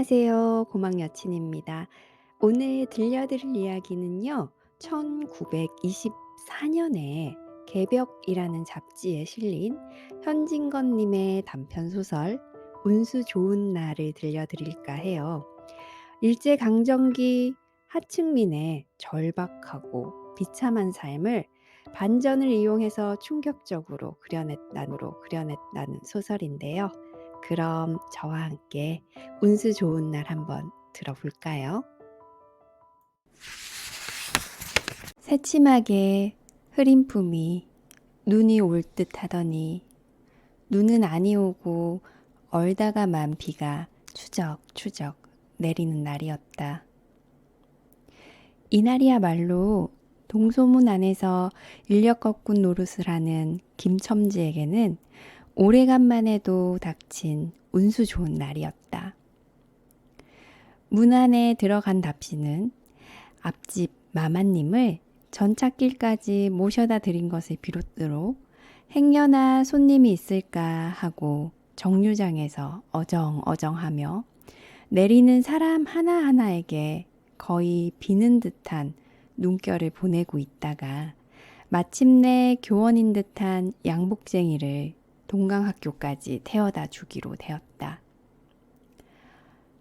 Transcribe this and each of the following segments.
안녕하세요. 고막 여친입니다. 오늘 들려드릴 이야기는요. 1924년에 개벽이라는 잡지에 실린 현진건 님의 단편 소설 운수 좋은 날을 들려드릴까 해요. 일제 강점기 하층민의 절박하고 비참한 삶을 반전을 이용해서 충격적으로 그려냈다는 소설인데요. 그럼 저와 함께 운수 좋은 날 한번 들어볼까요? 새침하게 흐린 품이 눈이 올 듯 하더니 눈은 아니 오고 얼다가만 비가 추적추적 내리는 날이었다. 이날이야말로 동소문 안에서 인력 거꾼 노릇을 하는 김첨지에게는 오래간만에도 닥친 운수 좋은 날이었다. 문 안에 들어간 답시는 앞집 마마님을 전찻길까지 모셔다 드린 것을 비롯으로 행여나 손님이 있을까 하고 정류장에서 어정어정하며 내리는 사람 하나하나에게 거의 비는 듯한 눈결을 보내고 있다가 마침내 교원인 듯한 양복쟁이를 동강학교까지 태워다 주기로 되었다.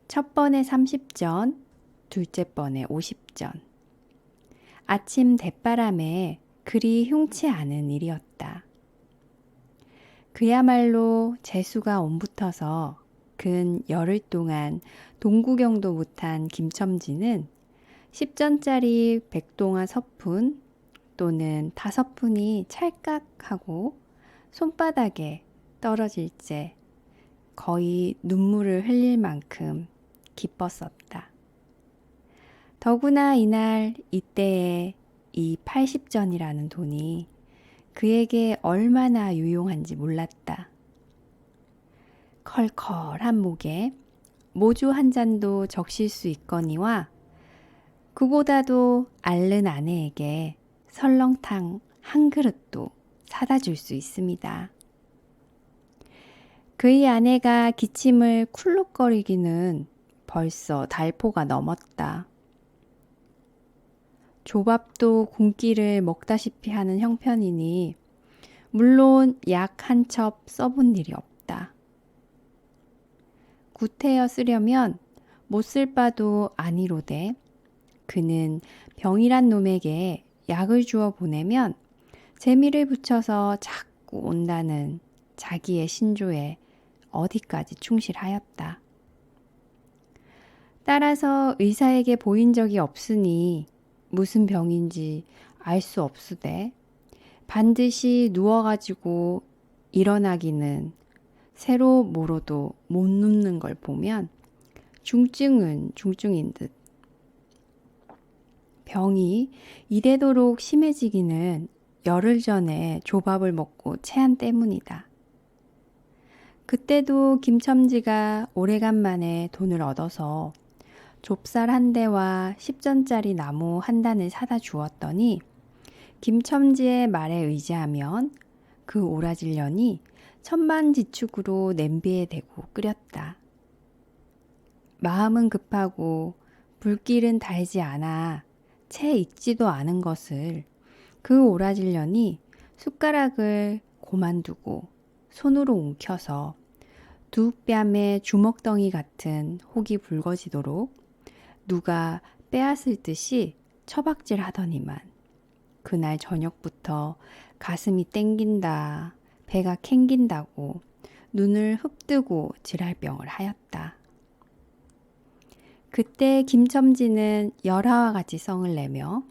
첫 번에 30전, 둘째 번에 50전. 아침 대바람에 그리 흉치 않은 일이었다. 그야말로 재수가 온붙어서 근 열흘 동안 동구경도 못한 김첨지는 10전짜리 백동화 서푼 또는 5푼이 찰깍하고 손바닥에 떨어질째 거의 눈물을 흘릴 만큼 기뻤었다. 더구나 이날 이때에 이 80전이라는 돈이 그에게 얼마나 유용한지 몰랐다. 컬컬한 목에 모주 한 잔도 적실 수 있거니와 그보다도 앓는 아내에게 설렁탕 한 그릇도 사다 줄 수 있습니다. 그의 아내가 기침을 쿨룩거리기는 벌써 달포가 넘었다. 조밥도 굶기를 먹다시피 하는 형편이니 물론 약 한 첩 써본 일이 없다. 구태여 쓰려면 못 쓸 바도 아니로되 그는 병이란 놈에게 약을 주어 보내면 재미를 붙여서 자꾸 온다는 자기의 신조에 어디까지 충실하였다. 따라서 의사에게 보인 적이 없으니 무슨 병인지 알 수 없으되 반드시 누워가지고 일어나기는 새로 모로도 못 눕는 걸 보면 중증은 중증인 듯. 병이 이래도록 심해지기는 열흘 전에 조밥을 먹고 체한 때문이다. 그때도 김첨지가 오래간만에 돈을 얻어서 좁쌀 한 대와 10전짜리 나무 한 단을 사다 주었더니 김첨지의 말에 의지하면 그 오라질년이 천만지축으로 냄비에 대고 끓였다. 마음은 급하고 불길은 달지 않아 채 익지도 않은 것을 그 오라질년이 숟가락을 고만두고 손으로 움켜서 두 뺨에 주먹덩이 같은 혹이 붉어지도록 누가 빼앗을 듯이 처박질 하더니만 그날 저녁부터 가슴이 땡긴다, 배가 캥긴다고 눈을 흡뜨고 질할병을 하였다. 그때 김첨지는 열화와 같이 성을 내며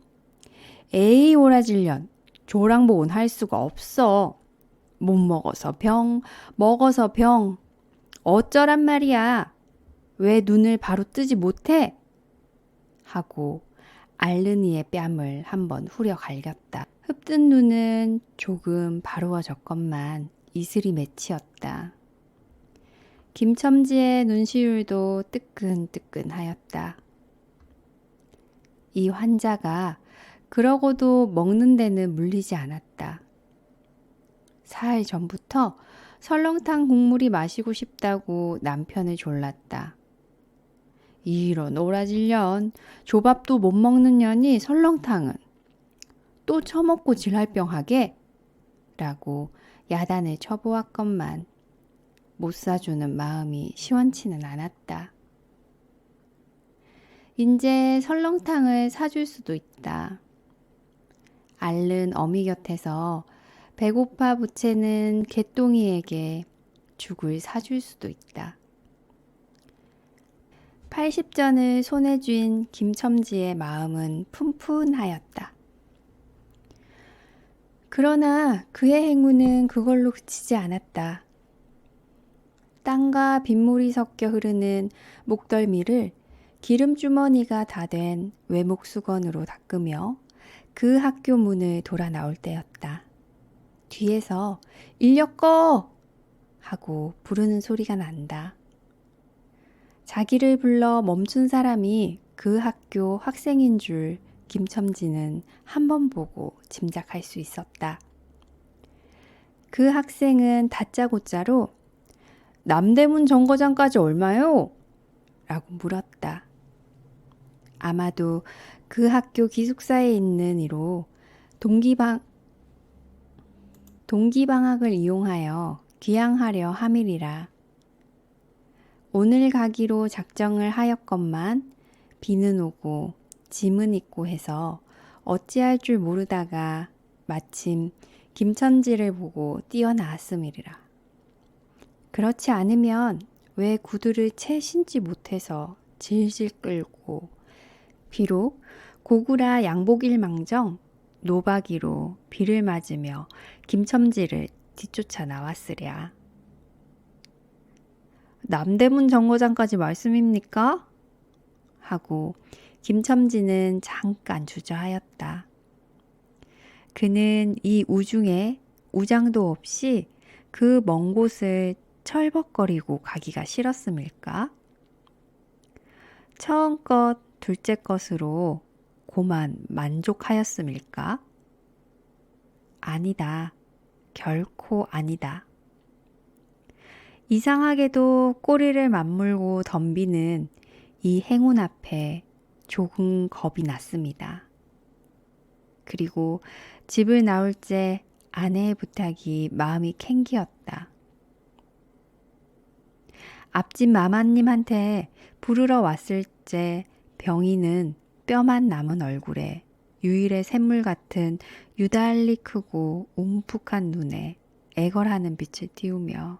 에이 오라질년 조랑복은 할 수가 없어. 못 먹어서 병, 먹어서 병. 어쩌란 말이야. 왜 눈을 바로 뜨지 못해? 하고 앓는 이의 뺨을 한번 후려 갈겼다. 흡뜬 눈은 조금 바로워졌건만 이슬이 맺히었다. 김첨지의 눈시울도 뜨끈뜨끈하였다. 이 환자가 그러고도 먹는 데는 물리지 않았다. 사흘 전부터 설렁탕 국물이 마시고 싶다고 남편을 졸랐다. 이런 오라질 년, 조밥도 못 먹는 년이 설렁탕은 또 처먹고 질할병하게? 라고 야단을 쳐보았건만 못 사주는 마음이 시원치는 않았다. 인제 설렁탕을 사줄 수도 있다. 앓는 어미 곁에서 배고파 부채는 개똥이에게 죽을 사줄 수도 있다. 80전을 손에 쥔 김첨지의 마음은 푼푼하였다. 그러나 그의 행운은 그걸로 그치지 않았다. 땅과 빗물이 섞여 흐르는 목덜미를 기름주머니가 다 된 외목수건으로 닦으며 그 학교 문을 돌아 나올 때였다. 뒤에서 인력 꺼! 하고 부르는 소리가 난다. 자기를 불러 멈춘 사람이 그 학교 학생인 줄 김첨지는 한 번 보고 짐작할 수 있었다. 그 학생은 다짜고짜로 남대문 정거장까지 얼마요? 라고 물었다. 아마도 그 학교 기숙사에 있는 이로 동기방학을 이용하여 귀향하려 함이리라. 오늘 가기로 작정을 하였건만 비는 오고 짐은 있고 해서 어찌할 줄 모르다가 마침 김첨지를 보고 뛰어나왔음이리라. 그렇지 않으면 왜 구두를 채 신지 못해서 질질 끌고 비록 고구라 양복일망정 노박이로 비를 맞으며 김첨지를 뒤쫓아 나왔으랴. 남대문 정거장까지 말씀입니까? 하고 김첨지는 잠깐 주저하였다. 그는 이 우중에 우장도 없이 그 먼 곳을 철벅거리고 가기가 싫었음일까? 처음껏 둘째 것으로 고만 만족하였음일까? 아니다. 결코 아니다. 이상하게도 꼬리를 맞물고 덤비는 이 행운 앞에 조금 겁이 났습니다. 그리고 집을 나올 때 아내의 부탁이 마음이 캥기었다. 앞집 마마님한테 부르러 왔을 때 병이는 뼈만 남은 얼굴에 유일의 샘물 같은 유달리 크고 움푹한 눈에 애걸하는 빛을 띄우며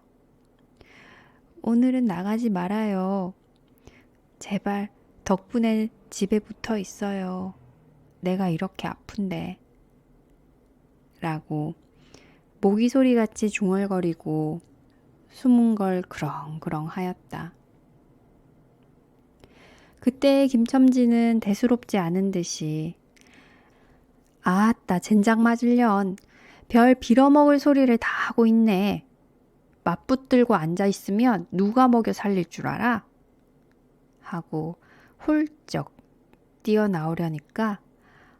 오늘은 나가지 말아요. 제발 덕분에 집에 붙어 있어요. 내가 이렇게 아픈데. 라고 모기 소리같이 중얼거리고 숨은 걸 그렁그렁 하였다. 그때의 김첨지는 대수롭지 않은 듯이 아따 젠장 맞을련 별 빌어먹을 소리를 다 하고 있네. 맞붙들고 앉아있으면 누가 먹여 살릴 줄 알아? 하고 훌쩍 뛰어나오려니까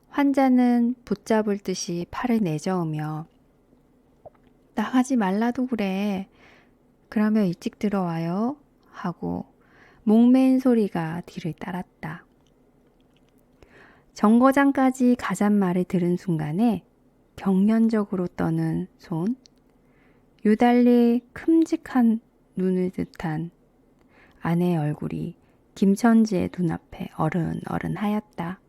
환자는 붙잡을 듯이 팔을 내저으며 나가지 말라도 그래. 그러면 일찍 들어와요. 하고 목매인 소리가 뒤를 따랐다. 정거장까지 가잔 말을 들은 순간에 경련적으로 떠는 손, 유달리 큼직한 눈을 듯한 아내의 얼굴이 김첨지의 눈앞에 어른어른 하였다.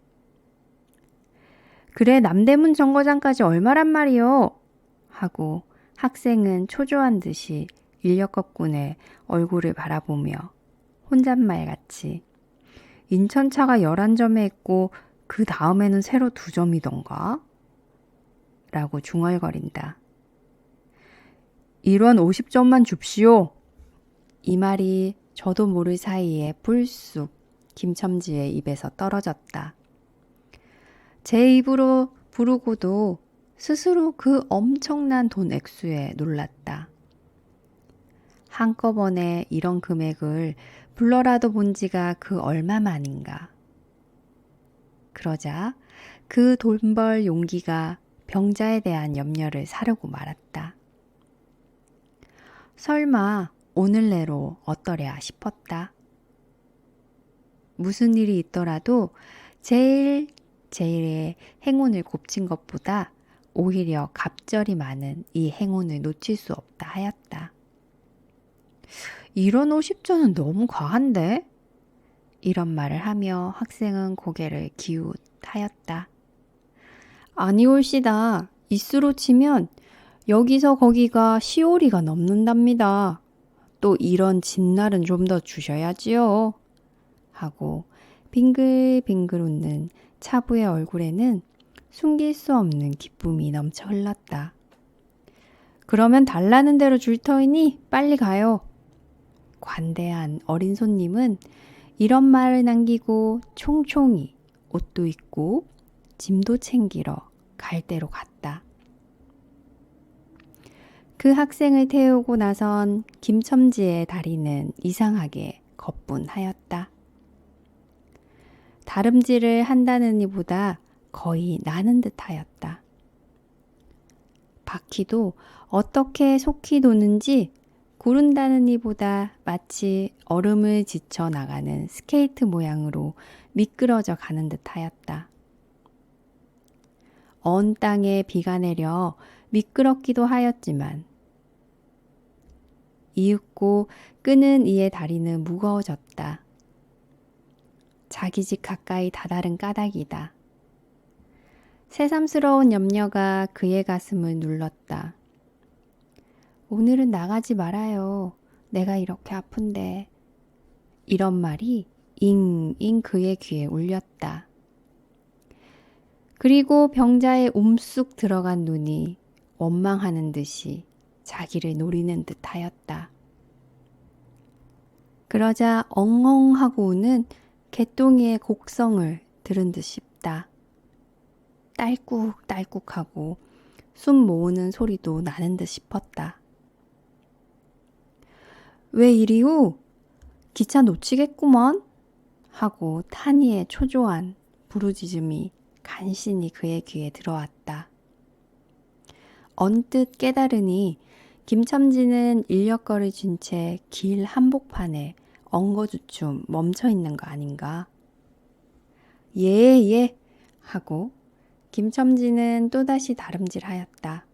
그래 남대문 정거장까지 얼마란 말이요? 하고 학생은 초조한 듯이 인력거꾼의 얼굴을 바라보며 혼잣말같이 인천차가 11점에 있고 그 다음에는 새로 2점이던가? 라고 중얼거린다. 1원 50점만 줍시오. 이 말이 저도 모를 사이에 불쑥 김첨지의 입에서 떨어졌다. 제 입으로 부르고도 스스로 그 엄청난 돈 액수에 놀랐다. 한꺼번에 이런 금액을 불러라도 본 지가 그 얼마만인가. 그러자 그 돈 벌 용기가 병자에 대한 염려를 사르고 말았다. 설마 오늘 내로 어떠랴 싶었다. 무슨 일이 있더라도 제일의 행운을 곱친 것보다 오히려 갑절이 많은 이 행운을 놓칠 수 없다 하였다. 이런 50전은 너무 과한데? 이런 말을 하며 학생은 고개를 기웃하였다. 아니올시다. 이수로 치면 여기서 거기가 10오리가 넘는답니다. 또 이런 진날은 좀 더 주셔야지요. 하고 빙글빙글 웃는 차부의 얼굴에는 숨길 수 없는 기쁨이 넘쳐 흘렀다. 그러면 달라는 대로 줄 터이니 빨리 가요. 관대한 어린 손님은 이런 말을 남기고 총총히 옷도 입고 짐도 챙기러 갈대로 갔다. 그 학생을 태우고 나선 김첨지의 다리는 이상하게 거뿐하였다. 다름질을 한다느니보다 거의 나는 듯하였다. 바퀴도 어떻게 속히 도는지 구른다느니보다 마치 얼음을 지쳐 나가는 스케이트 모양으로 미끄러져 가는 듯하였다. 언 땅에 비가 내려 미끄럽기도 하였지만 이윽고 끄는 이의 다리는 무거워졌다. 자기 집 가까이 다다른 까닭이다. 새삼스러운 염려가 그의 가슴을 눌렀다. 오늘은 나가지 말아요. 내가 이렇게 아픈데. 이런 말이 잉잉 그의 귀에 울렸다. 그리고 병자의 움쑥 들어간 눈이 원망하는 듯이 자기를 노리는 듯 하였다. 그러자 엉엉하고 우는 개똥이의 곡성을 들은 듯 싶다. 딸꾹딸꾹하고 숨 모으는 소리도 나는 듯 싶었다. 왜 이리우? 기차 놓치겠구먼? 하고 타니의 초조한 부르짖음이 간신히 그의 귀에 들어왔다. 언뜻 깨달으니 김첨지는 인력거를 쥔 채 길 한복판에 엉거주춤 멈춰 있는 거 아닌가? 예 하고 김첨지는 또다시 다름질하였다.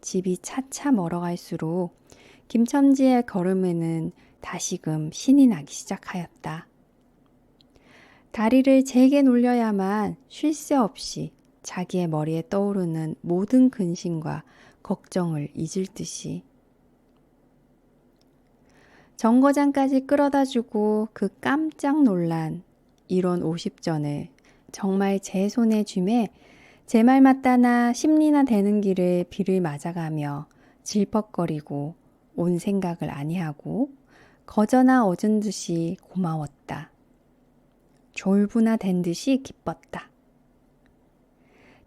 집이 차차 멀어갈수록 김첨지의 걸음에는 다시금 신이 나기 시작하였다. 다리를 제게 놀려야만 쉴 새 없이 자기의 머리에 떠오르는 모든 근심과 걱정을 잊을 듯이. 정거장까지 끌어다주고 그 깜짝 놀란 1원 50전을 정말 제 손에 쥐매 제 말 맞다나 10리나 되는 길을 비를 맞아가며 질퍽거리고 온 생각을 아니하고 거저나 얻은 듯이 고마웠다. 졸부나 된 듯이 기뻤다.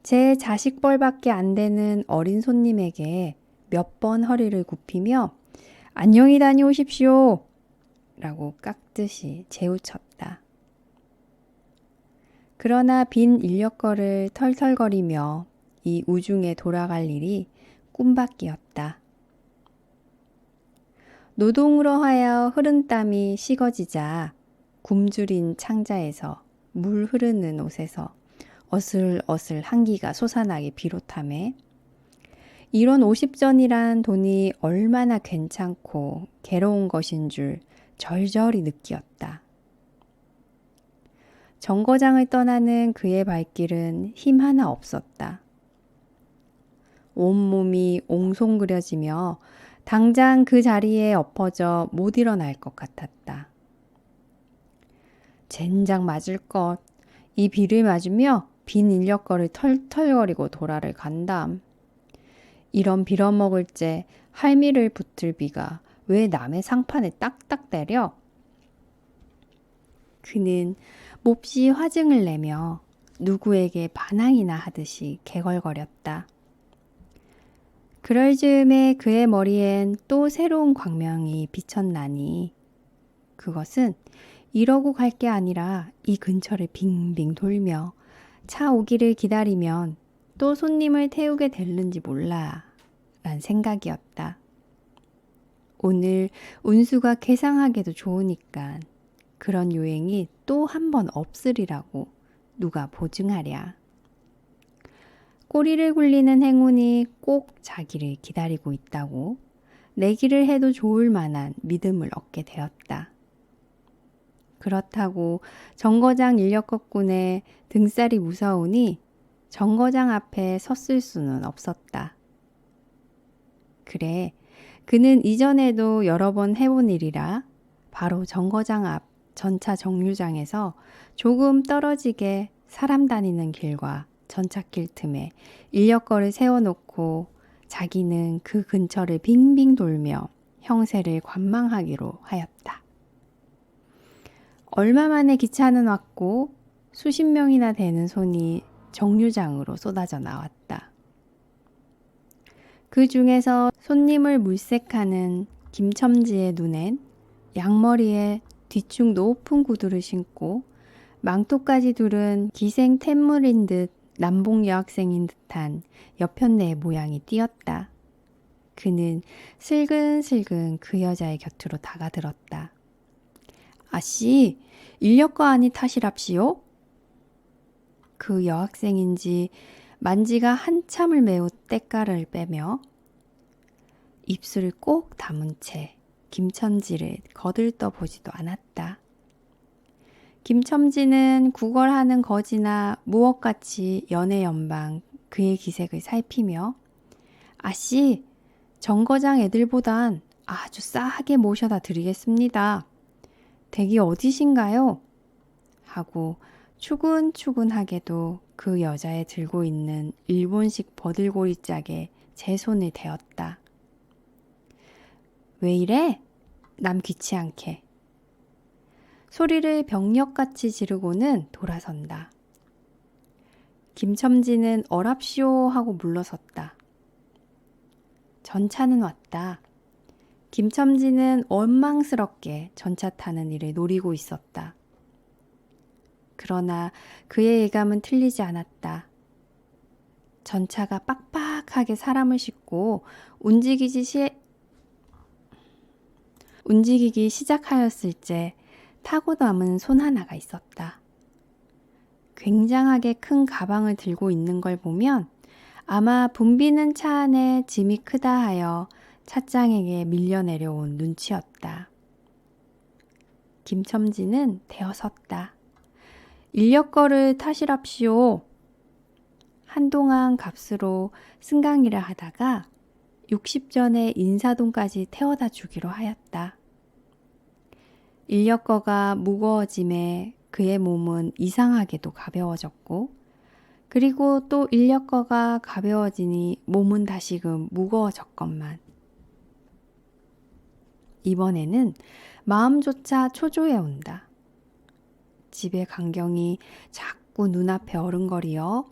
제 자식벌밖에 안 되는 어린 손님에게 몇 번 허리를 굽히며 안녕히 다녀오십시오 라고 깍듯이 재우쳤다. 그러나 빈 인력거를 털털거리며 이 우중에 돌아갈 일이 꿈밖이었다. 노동으로 하여 흐른 땀이 식어지자 굶주린 창자에서 물 흐르는 옷에서 어슬어슬 한기가 솟아나기 비롯하며 이런 50전이란 돈이 얼마나 괜찮고 괴로운 것인 줄 절절히 느끼었다. 정거장을 떠나는 그의 발길은 힘 하나 없었다. 온몸이 옹송그려지며 당장 그 자리에 엎어져 못 일어날 것 같았다. 젠장 맞을 것. 이 비를 맞으며 빈 인력거를 털털거리고 도라를 간담. 이런 빌어먹을 째 할미를 붙을 비가 왜 남의 상판에 딱딱 때려? 그는 몹시 화증을 내며 누구에게 반항이나 하듯이 개걸거렸다. 그럴 즈음에 그의 머리엔 또 새로운 광명이 비쳤나니 그것은 이러고 갈 게 아니라 이 근처를 빙빙 돌며 차 오기를 기다리면 또 손님을 태우게 될는지 몰라 란 생각이었다. 오늘 운수가 괴상하게도 좋으니까 그런 요행이 또 한 번 없으리라고 누가 보증하랴. 꼬리를 굴리는 행운이 꼭 자기를 기다리고 있다고 내기를 해도 좋을 만한 믿음을 얻게 되었다. 그렇다고 정거장 인력거꾼의 등살이 무서우니 정거장 앞에 섰을 수는 없었다. 그래, 그는 이전에도 여러 번 해본 일이라 바로 정거장 앞 전차 정류장에서 조금 떨어지게 사람 다니는 길과 전찻길 틈에 인력거를 세워놓고 자기는 그 근처를 빙빙 돌며 형세를 관망하기로 하였다. 얼마 만에 기차는 왔고 수십 명이나 되는 손이 정류장으로 쏟아져 나왔다. 그 중에서 손님을 물색하는 김첨지의 눈엔 양머리에 뒤축 높은 구두를 신고 망토까지 두른 기생 템물인 듯 남봉 여학생인 듯한 여편네의 모양이 띄었다. 그는 슬근슬근 그 여자의 곁으로 다가들었다. 아씨, 인력거 아니 타시랍시요? 그 여학생인지 만지가 한참을 매우 때깔을 빼며 입술을 꼭 다문 채 김첨지를 거들떠 보지도 않았다. 김첨지는 구걸하는 거지나 무엇같이 연애연방 그의 기색을 살피며 아씨, 정거장 애들보단 아주 싸하게 모셔다 드리겠습니다. 댁이 어디신가요? 하고 추근추근하게도 그 여자의 들고 있는 일본식 버들고리 짝에 제 손을 대었다. 왜 이래? 남 귀치 않게. 소리를 병력같이 지르고는 돌아선다. 김첨지는 어랍시오 하고 물러섰다. 전차는 왔다. 김첨지는 원망스럽게 전차 타는 일을 노리고 있었다. 그러나 그의 예감은 틀리지 않았다. 전차가 빡빡하게 사람을 싣고 움직이기 시작하였을 때 타고 남은 손 하나가 있었다. 굉장하게 큰 가방을 들고 있는 걸 보면 아마 붐비는 차 안에 짐이 크다 하여 찻장에게 밀려 내려온 눈치였다. 김첨지는 대어섰다. 인력거를 타시랍시오. 한동안 값으로 승강이라 하다가 60전에 인사동까지 태워다 주기로 하였다. 인력거가 무거워짐에 그의 몸은 이상하게도 가벼워졌고 그리고 또 인력거가 가벼워지니 몸은 다시금 무거워졌건만 이번에는 마음조차 초조해 온다. 집의 광경이 자꾸 눈앞에 어른거리어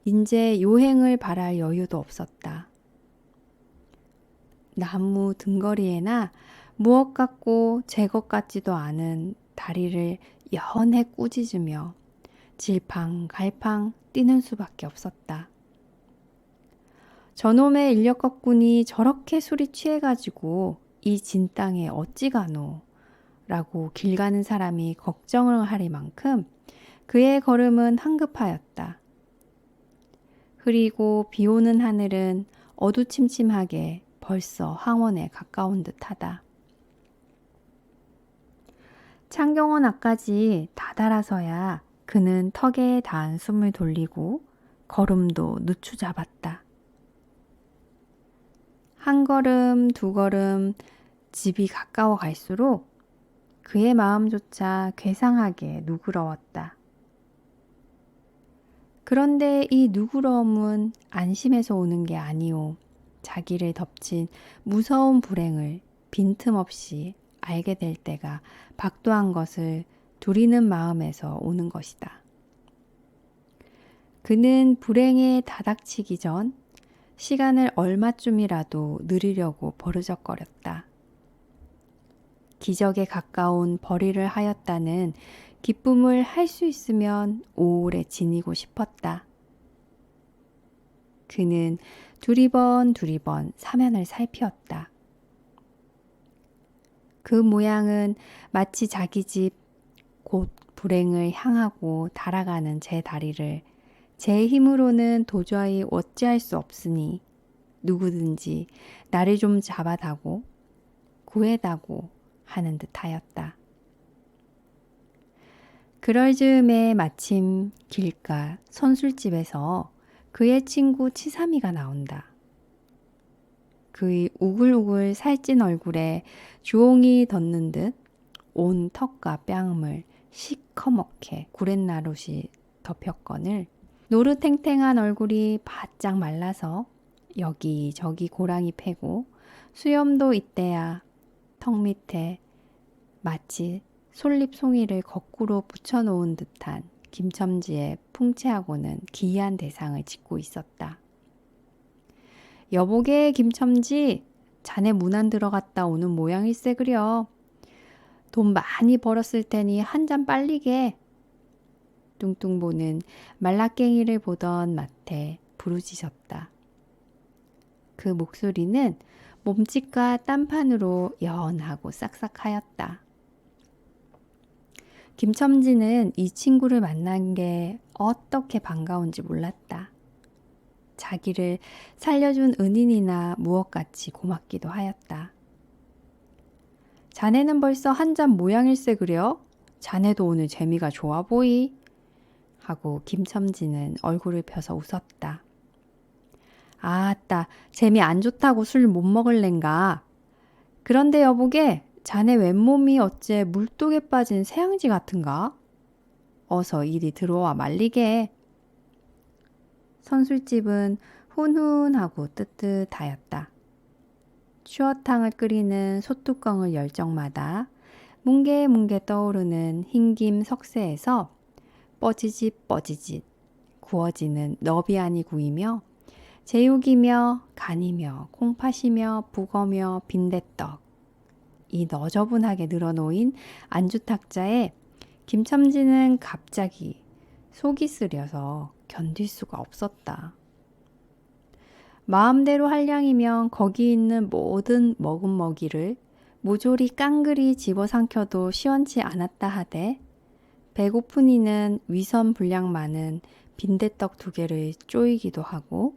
인제 요행을 바랄 여유도 없었다. 나무 등거리에나 무엇 같고 제 것 같지도 않은 다리를 연해 꾸짖으며 질팡갈팡 뛰는 수밖에 없었다. 저놈의 인력거꾼이 저렇게 술이 취해가지고 이 진땅에 어찌 가노? 라고 길 가는 사람이 걱정을 할 만큼 그의 걸음은 황급하였다. 흐리고 비 오는 하늘은 어두침침하게 벌써 황혼에 가까운 듯하다. 창경원 앞까지 다다라서야 그는 턱에 닿은 숨을 돌리고 걸음도 누추잡았다. 한 걸음 두 걸음 집이 가까워 갈수록 그의 마음조차 괴상하게 누그러웠다. 그런데 이 누그러움은 안심해서 오는 게 아니오. 자기를 덮친 무서운 불행을 빈틈없이 알게 될 때가 박도한 것을 두리는 마음에서 오는 것이다. 그는 불행에 다닥치기 전 시간을 얼마쯤이라도 느리려고 버르적거렸다. 기적에 가까운 벌이를 하였다는 기쁨을 할 수 있으면 오래 지니고 싶었다. 그는 두리번 사면을 살피었다. 그 모양은 마치 자기 집 곧 불행을 향하고 달아가는 제 다리를 제 힘으로는 도저히 어찌할 수 없으니 누구든지 나를 좀 잡아다고 구해다고 하는 듯하였다. 그럴 즈음에 마침 길가 선술집에서 그의 친구 치삼이가 나온다. 그의 우글우글 살찐 얼굴에 주홍이 덧는 듯 온 턱과 뺨을 시커멓게 구렛나룻이 덮였거늘 노릇탱탱한 얼굴이 바짝 말라서 여기저기 고랑이 패고 수염도 이때야 턱 밑에 마치 솔잎송이를 거꾸로 붙여놓은 듯한 김첨지의 풍채하고는 기이한 대상을 짓고 있었다. 여보게 김첨지, 자네 문안 들어갔다 오는 모양일세 그려. 돈 많이 벌었을 테니 한 잔 빨리게. 뚱뚱 보는 말라깽이를 보던 마태 부르짖었다. 그 목소리는 몸짓과 딴판으로 연하고 싹싹하였다. 김첨지는 이 친구를 만난 게 어떻게 반가운지 몰랐다. 자기를 살려준 은인이나 무엇같이 고맙기도 하였다. 자네는 벌써 한 잔 모양일세 그려? 자네도 오늘 재미가 좋아 보이? 하고 김첨지는 얼굴을 펴서 웃었다. 아따, 재미 안 좋다고 술 못 먹을랜가? 그런데 여보게, 자네 왼몸이 어째 물독에 빠진 새양지 같은가? 어서 이리 들어와 말리게. 선술집은 훈훈하고 뜨뜻하였다. 추어탕을 끓이는 솥뚜껑을 열 적마다 뭉게뭉게 떠오르는 흰김 석쇠에서 뻐지짓 뻐지짓 구워지는 너비안이 구이며 제육이며 간이며 콩팥이며 북어며 빈대떡 이 너저분하게 늘어놓인 안주탁자에 김첨지는 갑자기 속이 쓰려서 견딜 수가 없었다. 마음대로 할량이면 거기 있는 모든 먹은 먹이를 모조리 깡그리 집어삼켜도 시원치 않았다 하되 배고프니는 위선 분량 많은 빈대떡 2개를 쪼이기도 하고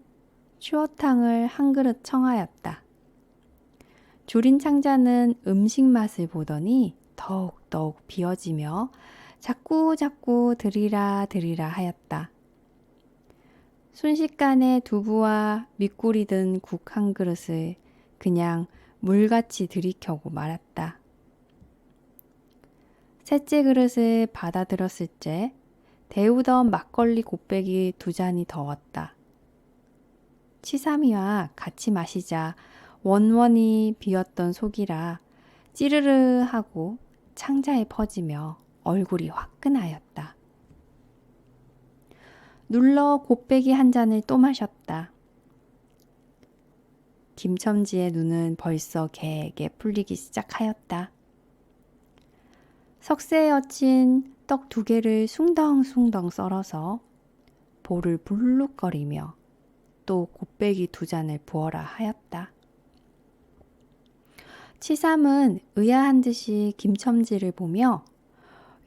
추어탕을 한 그릇 청하였다. 줄인 창자는 음식 맛을 보더니 더욱더욱 비어지며 자꾸자꾸 드리라 드리라 하였다. 순식간에 두부와 밑골이 든 국 한 그릇을 그냥 물같이 들이켜고 말았다. 셋째 그릇을 받아들었을 때 데우던 막걸리 곱빼기 2잔이 더웠다. 치삼이와 같이 마시자 원원이 비었던 속이라 찌르르 하고 창자에 퍼지며 얼굴이 화끈하였다. 눌러 곱빼기 한 잔을 또 마셨다. 김첨지의 눈은 벌써 개게 풀리기 시작하였다. 석쇠에 얹힌 떡 2개를 숭덩숭덩 썰어서 볼을 불룩거리며 또 곱빼기 2잔을 부어라 하였다. 치삼은 의아한 듯이 김첨지를 보며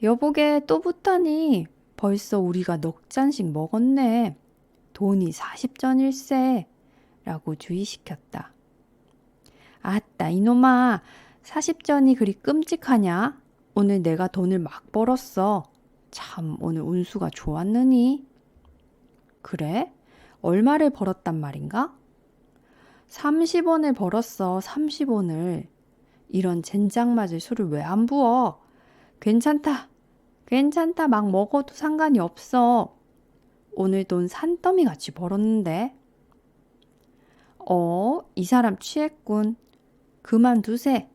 여보게 또 붙더니 벌써 우리가 넉 잔씩 먹었네. 돈이 40전일세. 라고 주의시켰다. 아따 이놈아 40전이 그리 끔찍하냐? 오늘 내가 돈을 막 벌었어. 참 오늘 운수가 좋았느니. 그래? 얼마를 벌었단 말인가? 30원을 벌었어. 30원을. 이런 젠장 맞을 술을 왜 안 부어? 괜찮다. 괜찮다. 막 먹어도 상관이 없어. 오늘 돈 산더미같이 벌었는데. 이 사람 취했군. 그만두세.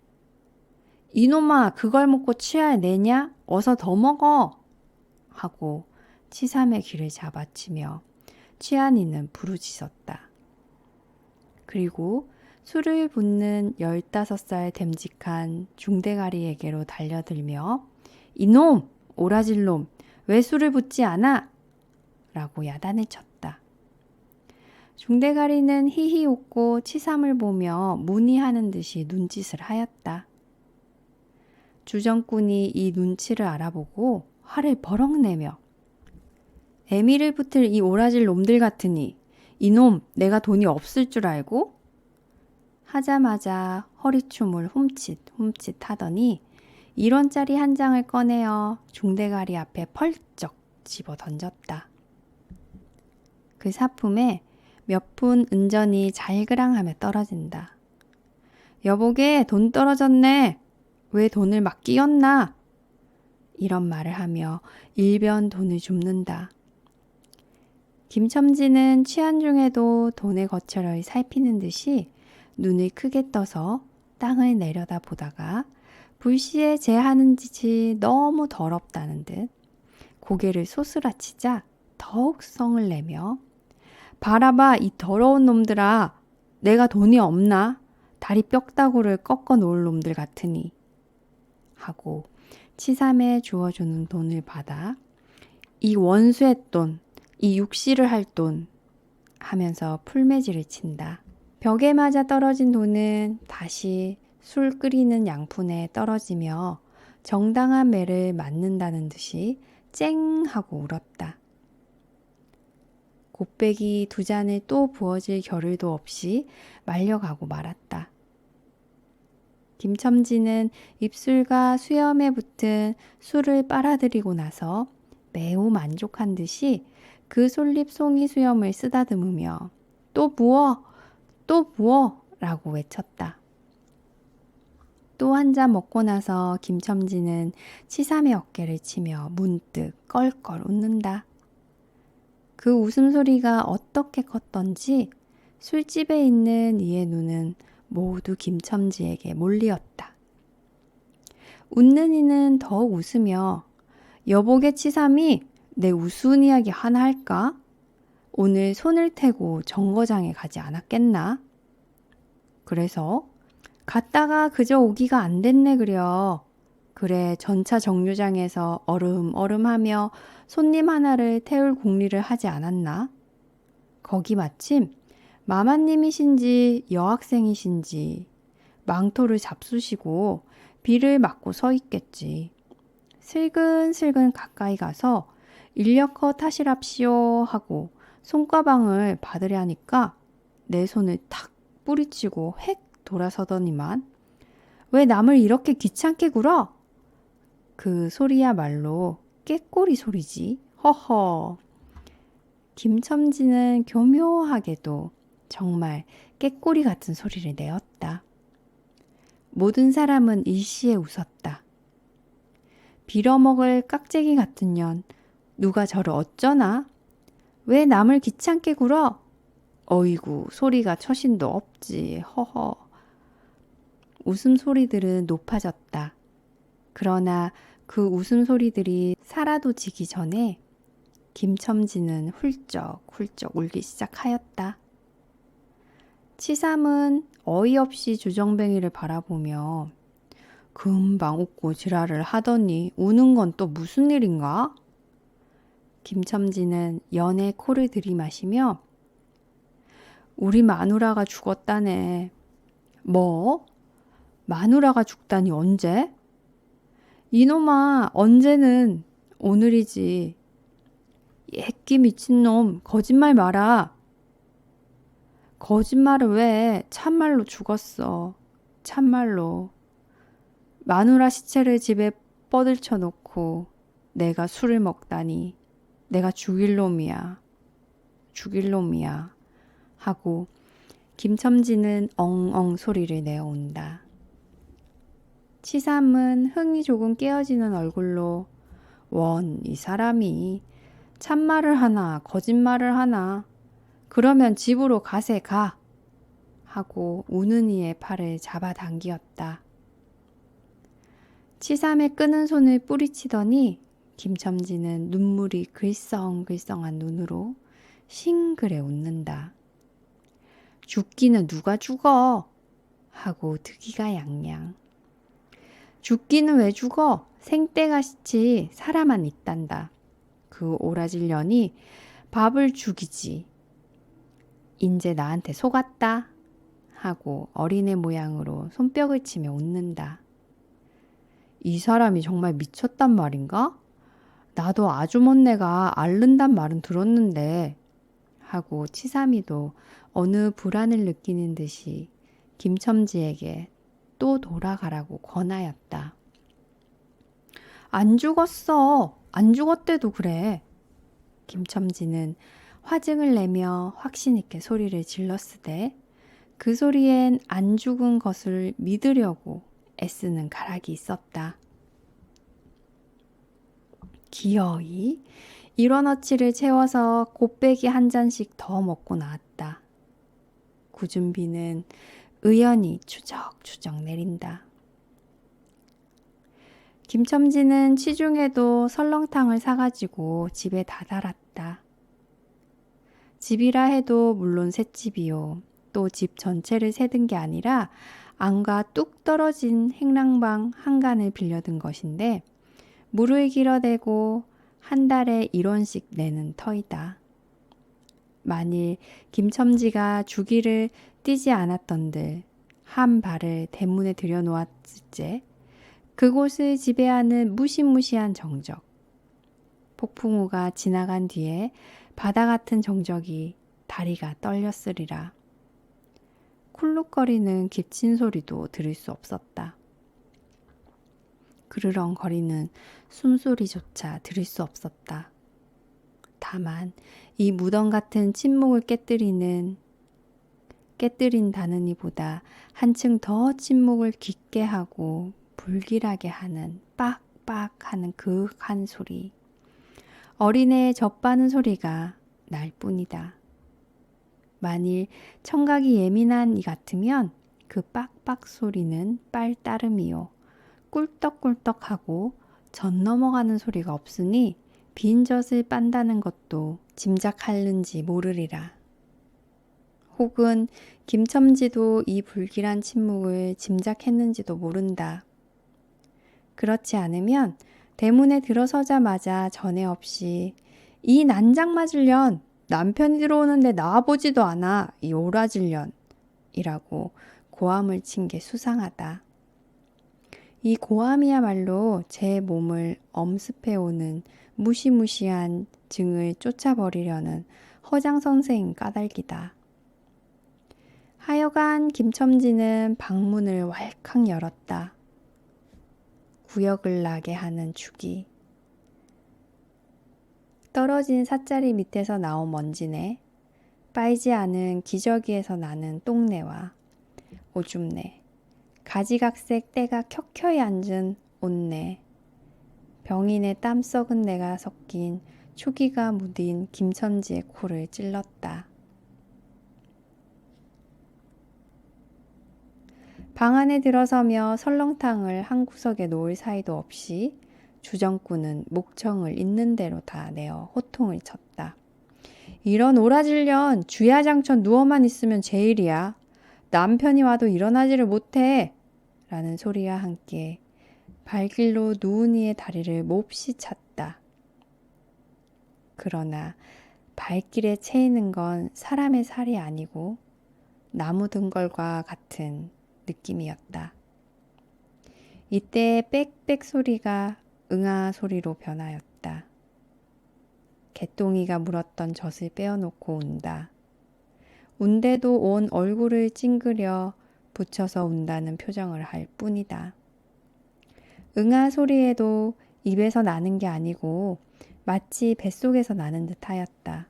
이놈아 그걸 먹고 취할 내냐? 어서 더 먹어. 하고 치삼의 귀를 잡아치며 취한이는 부르짖었다. 그리고 술을 붓는 15살 됨직한 중대가리에게로 달려들며 이놈! 오라질놈! 왜 술을 붓지 않아? 라고 야단을 쳤다. 중대가리는 히히 웃고 치삼을 보며 문의하는 듯이 눈짓을 하였다. 주정꾼이 이 눈치를 알아보고 화를 버럭 내며 애미를 붙을 이 오라질 놈들 같으니 이놈 내가 돈이 없을 줄 알고? 하자마자 허리춤을 훔칫 하더니 1원짜리 한 장을 꺼내어 중대가리 앞에 펄쩍 집어 던졌다. 그 사품에 몇 푼 은전이 잘그랑하며 떨어진다. 여보게 돈 떨어졌네. 왜 돈을 막 끼웠나? 이런 말을 하며 일변 돈을 줍는다. 김첨지는 취한 중에도 돈의 거처를 살피는 듯이 눈을 크게 떠서 땅을 내려다 보다가 불시에 제 하는 짓이 너무 더럽다는 듯 고개를 소스라치자 더욱 성을 내며 바라봐 이 더러운 놈들아 내가 돈이 없나? 다리 뼈다구를 꺾어 놓을 놈들 같으니 하고 치삼에 주어주는 돈을 받아 이 원수의 돈, 이 육시를 할 돈 하면서 풀매질을 친다. 벽에 맞아 떨어진 돈은 다시 술 끓이는 양푼에 떨어지며 정당한 매를 맞는다는 듯이 쨍 하고 울었다. 곱빼기 2잔을 또 부어질 겨를도 없이 말려가고 말았다. 김첨지는 입술과 수염에 붙은 술을 빨아들이고 나서 매우 만족한 듯이 그 솔잎 송이 수염을 쓰다듬으며 또 부어! 또 부어! 라고 외쳤다. 또 한 잔 먹고 나서 김첨지는 치삼의 어깨를 치며 문득 껄껄 웃는다. 그 웃음소리가 어떻게 컸던지 술집에 있는 이의 눈은 모두 김첨지에게 몰리었다. 웃는 이는 더욱 웃으며 여보게 치삼이 내 우스운 이야기 하나 할까? 오늘 손을 태고 정거장에 가지 않았겠나? 그래서 갔다가 그저 오기가 안 됐네 그려. 그래 전차 정류장에서 얼음하며 손님 하나를 태울 궁리를 하지 않았나? 거기 마침 마마님이신지 여학생이신지 망토를 잡수시고 비를 맞고 서 있겠지. 슬근슬근 가까이 가서 인력거 타시랍시오 하고 손가방을 받으려니까 내 손을 탁 뿌리치고 획 돌아서더니만 왜 남을 이렇게 귀찮게 굴어? 그 소리야말로 꾀꼬리 소리지. 허허. 김첨지는 교묘하게도 정말 꾀꼬리 같은 소리를 내었다. 모든 사람은 일시에 웃었다. 빌어먹을 깍재기 같은 년 누가 저를 어쩌나? 왜 남을 귀찮게 굴어? 어이구 소리가 처신도 없지. 허허. 웃음소리들은 높아졌다. 그러나 그 웃음소리들이 사라도지기 전에 김첨지는 훌쩍훌쩍 울기 시작하였다. 치삼은 어이없이 주정뱅이를 바라보며 금방 웃고 지랄을 하더니 우는 건 또 무슨 일인가? 김첨지는 연에 코를 들이마시며 우리 마누라가 죽었다네. 뭐? 마누라가 죽다니 언제? 이놈아 언제는 오늘이지. 예끼 미친놈 거짓말 마라. 거짓말을 왜? 참말로 죽었어. 참말로. 마누라 시체를 집에 뻗을쳐 놓고 내가 술을 먹다니 내가 죽일 놈이야. 죽일 놈이야. 하고 김첨지는 엉엉 소리를 내어온다. 치삼은 흥이 조금 깨어지는 얼굴로 원 이 사람이 참말을 하나 거짓말을 하나 그러면 집으로 가세 가 하고 우는 이의 팔을 잡아당기었다. 치삼의 끄는 손을 뿌리치더니 김첨지는 눈물이 글썽글썽한 눈으로 싱그레 웃는다. 죽기는 누가 죽어? 하고 득이가 양양. 죽기는 왜 죽어? 생떼같이 살아만 있단다. 그 오라질 년이 밥을 죽이지. 인제 나한테 속았다. 하고 어린애 모양으로 손뼉을 치며 웃는다. 이 사람이 정말 미쳤단 말인가? 나도 아주먼네가 앓는단 말은 들었는데 하고 치삼이도 어느 불안을 느끼는 듯이 김첨지에게 또 돌아가라고 권하였다. 안 죽었어. 안 죽었대도 그래. 김첨지는 화증을 내며 확신 있게 소리를 질렀으되 그 소리엔 안 죽은 것을 믿으려고 애쓰는 가락이 있었다. 기어이 일원어치를 채워서 곱빼기 한 잔씩 더 먹고 나왔다. 구준비는 의연히 추적추적 내린다. 김첨지는 치중에도 설렁탕을 사가지고 집에 다다랐다. 집이라 해도 물론 셋집이요. 또 집 전체를 세든 게 아니라 안과 뚝 떨어진 행랑방 한간을 빌려든 것인데 물을 길어대고 한 달에 1원씩 내는 터이다. 만일 김첨지가 주기를 띄지 않았던들 한 발을 대문에 들여놓았을째 그곳을 지배하는 무시무시한 정적. 폭풍우가 지나간 뒤에 바다 같은 정적이 다리가 떨렸으리라. 쿨룩거리는 기침 소리도 들을 수 없었다. 그르렁거리는 숨소리조차 들을 수 없었다. 다만 이 무덤 같은 침묵을 깨뜨린다는 이보다 한층 더 침묵을 깊게 하고 불길하게 하는 빡빡 하는 그윽한 소리. 어린애의 젖바는 소리가 날 뿐이다. 만일 청각이 예민한 이 같으면 그 빡빡 소리는 빨 따름이요. 꿀떡꿀떡하고 젖 넘어가는 소리가 없으니 빈 젖을 빤다는 것도 짐작할는지 모르리라. 혹은 김첨지도 이 불길한 침묵을 짐작했는지도 모른다. 그렇지 않으면 대문에 들어서자마자 전에 없이 이 난장 맞을 년 남편이 들어오는데 나와보지도 않아 이 오라질 년 이라고 고함을 친 게 수상하다. 이 고함이야말로 제 몸을 엄습해오는 무시무시한 증을 쫓아버리려는 허장 선생 까닭이다. 하여간 김첨지는 방문을 왈칵 열었다. 구역을 나게 하는 주기. 떨어진 삿자리 밑에서 나온 먼지네, 빠이지 않은 기저귀에서 나는 똥내와 오줌내, 가지각색 때가 켜켜이 앉은 옷내, 병인의 땀 썩은 내가 섞인 초기가 묻은 김첨지의 코를 찔렀다. 방 안에 들어서며 설렁탕을 한 구석에 놓을 사이도 없이 주정꾼은 목청을 있는 대로 다 내어 호통을 쳤다. 이런 오라질년 주야장천 누워만 있으면 제일이야. 남편이 와도 일어나지를 못해. 라는 소리와 함께 발길로 누운 이의 다리를 몹시 찼다. 그러나 발길에 채이는 건 사람의 살이 아니고 나무 등걸과 같은 느낌이었다. 이때 빽빽 소리가 응아 소리로 변하였다. 개똥이가 물었던 젖을 빼어놓고 운다. 운대도 온 얼굴을 찡그려 붙여서 운다는 표정을 할 뿐이다. 응아 소리에도 입에서 나는 게 아니고 마치 뱃속에서 나는 듯 하였다.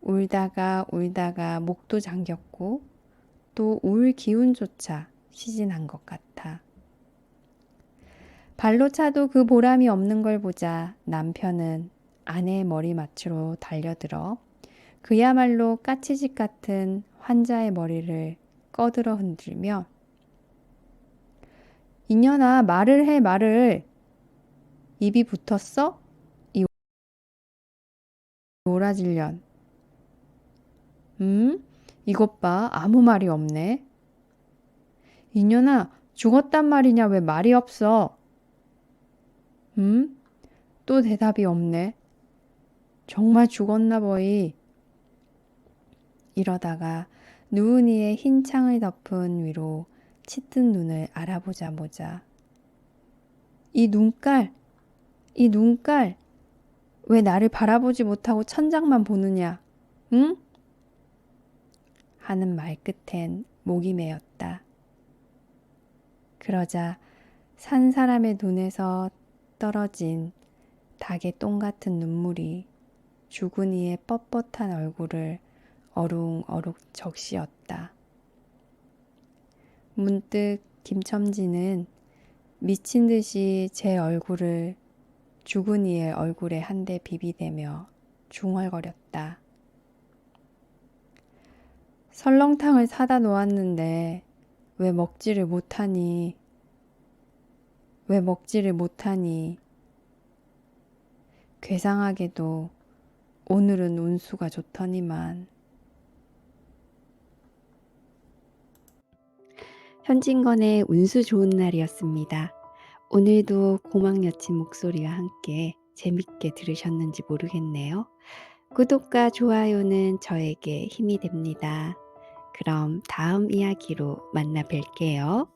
울다가 목도 잠겼고 또 울 기운조차 시진한 것 같아. 발로 차도 그 보람이 없는 걸 보자 남편은 아내의 머리맡으로 달려들어 그야말로 까치집 같은 환자의 머리를 꺼들어 흔들며 이년아 말을 해 말을. 입이 붙었어? 이 오라질년. 이것 봐 아무 말이 없네. 이년아 죽었단 말이냐 왜 말이 없어? 또 대답이 없네. 정말 죽었나 보이. 이러다가 누운 이의 흰 창을 덮은 위로 짙은 눈을 알아보자 보자 이 눈깔, 이 눈깔, 왜 나를 바라보지 못하고 천장만 보느냐, 응? 하는 말 끝엔 목이 메었다. 그러자 산 사람의 눈에서 떨어진 닭의 똥 같은 눈물이 주근이의 뻣뻣한 얼굴을 어룽어룩 적시었다. 문득 김첨지는 미친 듯이 제 얼굴을 주근이의 얼굴에 한 대 비비대며 중얼거렸다. 설렁탕을 사다 놓았는데 왜 먹지를 못하니? 왜 먹지를 못하니? 괴상하게도 오늘은 운수가 좋더니만. 현진건의 운수 좋은 날이었습니다. 오늘도 고막 여친 목소리와 함께 재밌게 들으셨는지 모르겠네요. 구독과 좋아요는 저에게 힘이 됩니다. 그럼 다음 이야기로 만나 뵐게요.